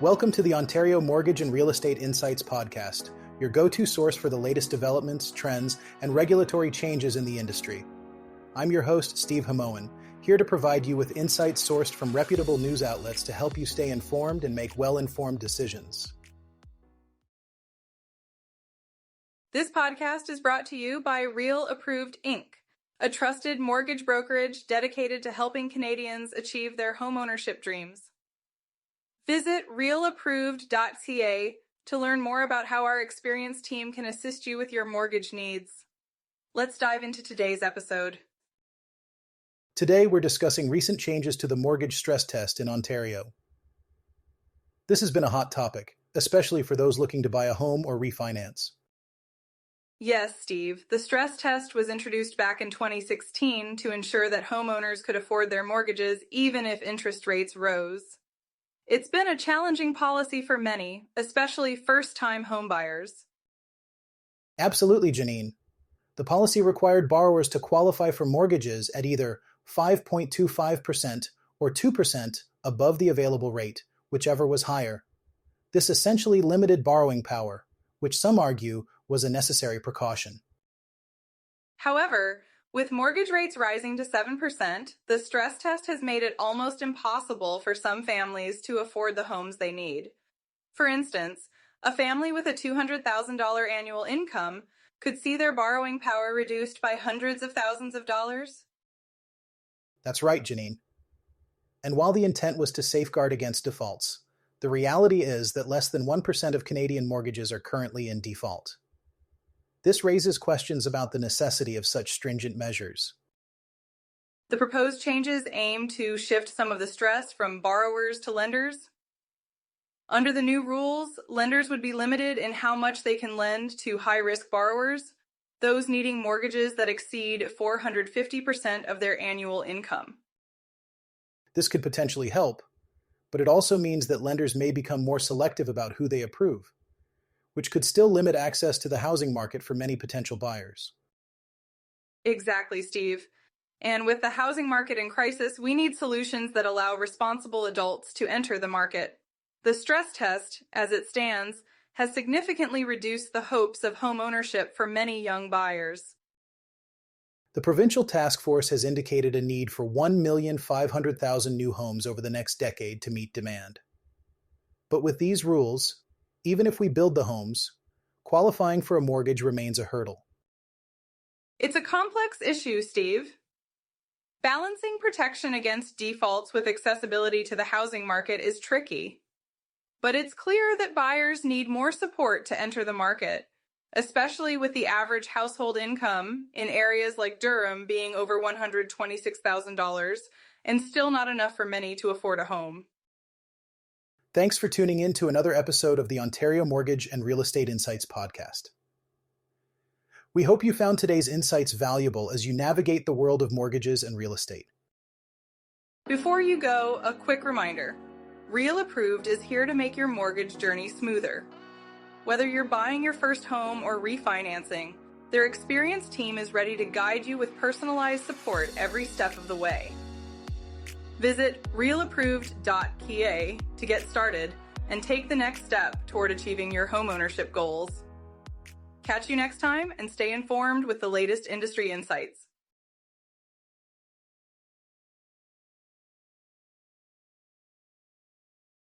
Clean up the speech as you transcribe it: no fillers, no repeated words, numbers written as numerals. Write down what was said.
Welcome to the Ontario Mortgage and Real Estate Insights podcast, your go-to source for the latest developments, trends, and regulatory changes in the industry. I'm your host, Steve Hamoan, here to provide you with insights sourced from reputable news outlets to help you stay informed and make well-informed decisions. This podcast is brought to you by Real Approved Inc., a trusted mortgage brokerage dedicated to helping Canadians achieve their homeownership dreams. Visit realapproved.ca to learn more about how our experienced team can assist you with your mortgage needs. Let's dive into today's episode. Today, we're discussing recent changes to the mortgage stress test in Ontario. This has been a hot topic, especially for those looking to buy a home or refinance. Yes, Steve. The stress test was introduced back in 2016 to ensure that homeowners could afford their mortgages even if interest rates rose. It's been a challenging policy for many, especially first-time homebuyers. Absolutely, Janine. The policy required borrowers to qualify for mortgages at either 5.25% or 2% above the available rate, whichever was higher. This essentially limited borrowing power, which some argue was a necessary precaution. However, with mortgage rates rising to 7%, the stress test has made it almost impossible for some families to afford the homes they need. For instance, a family with a $200,000 annual income could see their borrowing power reduced by hundreds of thousands of dollars. That's right, Janine. And while the intent was to safeguard against defaults, the reality is that less than 1% of Canadian mortgages are currently in default. This raises questions about the necessity of such stringent measures. The proposed changes aim to shift some of the stress from borrowers to lenders. Under the new rules, lenders would be limited in how much they can lend to high-risk borrowers, those needing mortgages that exceed 450% of their annual income. This could potentially help, but it also means that lenders may become more selective about who they approve, which could still limit access to the housing market for many potential buyers. Exactly, Steve. And with the housing market in crisis, we need solutions that allow responsible adults to enter the market. The stress test, as it stands, has significantly reduced the hopes of home ownership for many young buyers. The provincial task force has indicated a need for 1,500,000 new homes over the next decade to meet demand. But with these rules, even if we build the homes, qualifying for a mortgage remains a hurdle. It's a complex issue, Steve. Balancing protection against defaults with accessibility to the housing market is tricky. But it's clear that buyers need more support to enter the market, especially with the average household income in areas like Durham being over $126,000 and still not enough for many to afford a home. Thanks for tuning in to another episode of the Ontario Mortgage and Real Estate Insights podcast. We hope you found today's insights valuable as you navigate the world of mortgages and real estate. Before you go, a quick reminder. Real Approved is here to make your mortgage journey smoother. Whether you're buying your first home or refinancing, their experienced team is ready to guide you with personalized support every step of the way. Visit realapproved.ca to get started and take the next step toward achieving your homeownership goals. Catch you next time and stay informed with the latest industry insights.